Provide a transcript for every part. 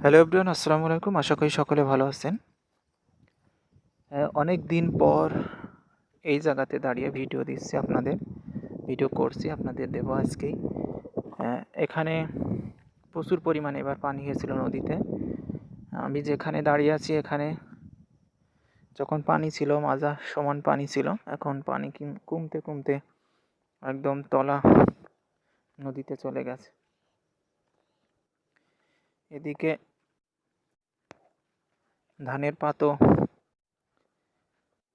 Hello everyone, আসসালামু আলাইকুম। আশা করি সকলে ভালো আছেন। অনেক দিন পর এই জায়গাতে দাঁড়িয়ে ভিডিও দিচ্ছি আপনাদের, ভিডিও করছি আপনাদের দেবো আজকেই। এখানে প্রচুর পরিমাণে এবার পানি হয়েছিল নদীতে। আমি যেখানে দাঁড়িয়ে আছি এখানে যখন পানি ছিল মাজা সমান পানি ছিল, এখন পানি কমতে কমতে একদম তলা নদীতে চলে গেছে। এদিকে ধানের পাতও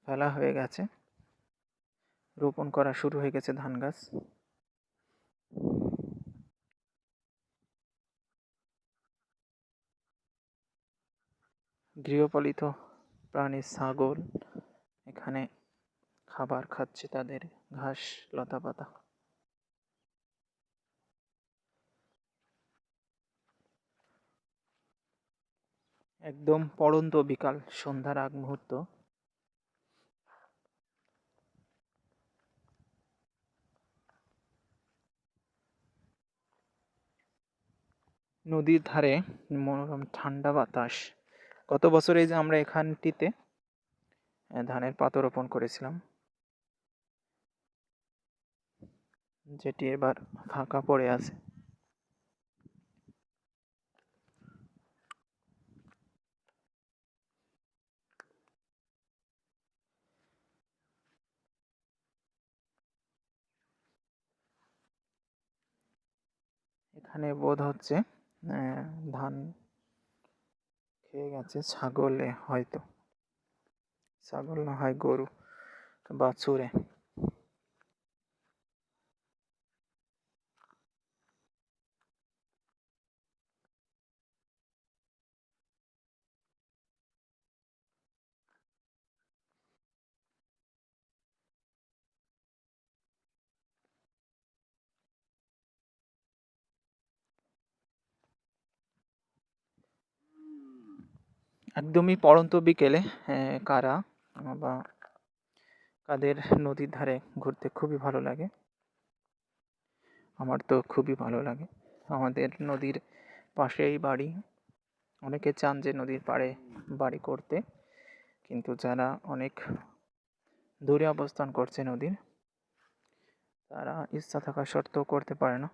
ফেলা হয়ে গেছে, রোপণ করা শুরু হয়ে গেছে ধান গাছ। গৃহপালিত প্রাণী ছাগল এখানে খাবার খাচ্ছে, তাদের ঘাস লতাপাতা। একদম পড়ন্ত বিকাল, সন্ধ্যার আগ মুহূর্ত। নদীর ধারে মনোরম ঠান্ডা বাতাস। গত বছর এই যে আমরা এখানটিতে ধানের পাতা রোপণ করেছিলাম, যেটি এবার ফাঁকা পড়ে আছে। এখানে বোধ হচ্ছে ধান খেয়ে গেছে ছাগলে, হয়তো ছাগল না হয় গরু বাছুরে। একদমই পড়ন্ত বিকেলে কারা বা কাদের নদীর ধারে ঘুরতে খুবই ভালো লাগে। আমার তো খুবই ভালো লাগে। আমাদের নদীর পাশেই বাড়ি। অনেকে চান যে নদীর পাড়ে বাড়ি করতে, কিন্তু যারা অনেক দূরে অবস্থান করছে নদীর, তারা ইচ্ছা থাকা সত্ত্বেও করতে পারে না।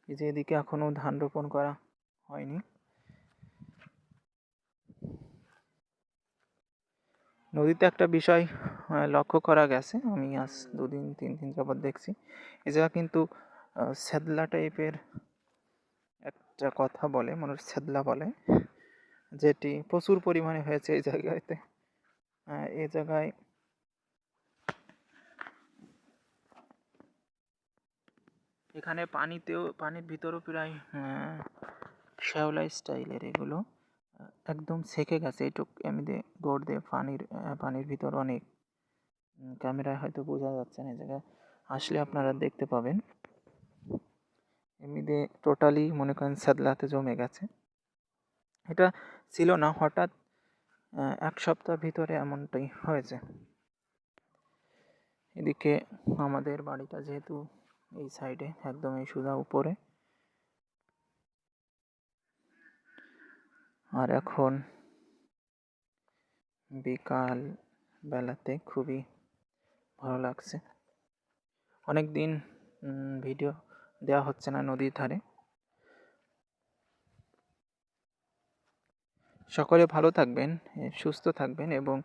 এই যে এদিকে এখনো ধান রোপণ করা হয়নি। নদীতে একটা বিষয় লক্ষ্য করা গেছে, আমি আজ 2-3 দিন যাবৎ দেখছি। এ জায়গা কিন্তু স্যাদলা টাইপের একটা কথা বলে, মানুষ স্যাদলা বলে, যেটি প্রচুর পরিমাণে হয়েছে এই জায়গাতে। এই জায়গায় এখানে পানির ভিতরও প্রায় শ্যাওলা স্টাইলের এগুলো একদম সেঁকে গেছে। এটুক এমনিতে গড় দিয়ে পানির ভিতর অনেক, ক্যামেরায় হয়তো বোঝা যাচ্ছে না, এই জায়গায় আসলে আপনারা দেখতে পাবেন। এমনিতে টোটালি মনে করেন স্যাদলাতে জমে গেছে। এটা ছিল না, হঠাৎ 1 সপ্তাহ ভিতরে এমনটাই হয়েছে। এদিকে আমাদের বাড়িটা যেহেতু এই সাইডে, একদম এই সোজা উপরে, আর এখন বিকাল বেলাতে খুবই ভালো লাগছে। অনেক দিন ভিডিও দেওয়া হচ্ছে না নদীর ধারে। সকলে ভালো থাকবেন, সুস্থ থাকবেন এবং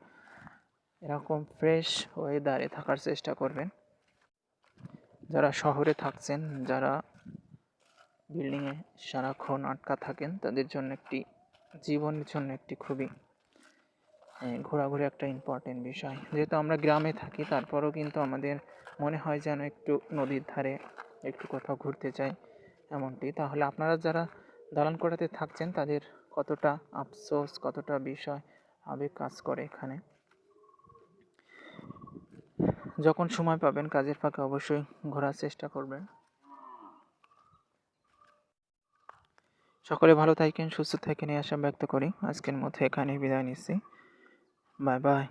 এরকম ফ্রেশ ওয়েদারে থাকার চেষ্টা করবেন। যারা শহরে থাকছেন, যারা বিল্ডিংয়ে সারাক্ষণ আটকা থাকেন, তাদের জন্য জীবনের জন্য একটি খুবই ঘোরাঘুরি একটা ইম্পর্টেন্ট বিষয়। যেহেতু আমরা গ্রামে থাকি, তারপরেও কিন্তু আমাদের মনে হয় যেন একটু নদীর ধারে একটু কোথাও ঘুরতে যাই, এমনটি। তাহলে আপনারা যারা দালান কোঠাতে থাকছেন, তাদের কতটা আফসোস, কতটা বিষয় আবেগ কাজ করে এখানে। যখন সময় পাবেন কাজের ফাঁকে অবশ্যই ঘোরার চেষ্টা করবেন। সকলে ভালো থাকেন, সুস্থ থাকেন, এই আশা ব্যক্ত করি আজকের মতো এখানেই বিদায় নিচ্ছি। Bye bye.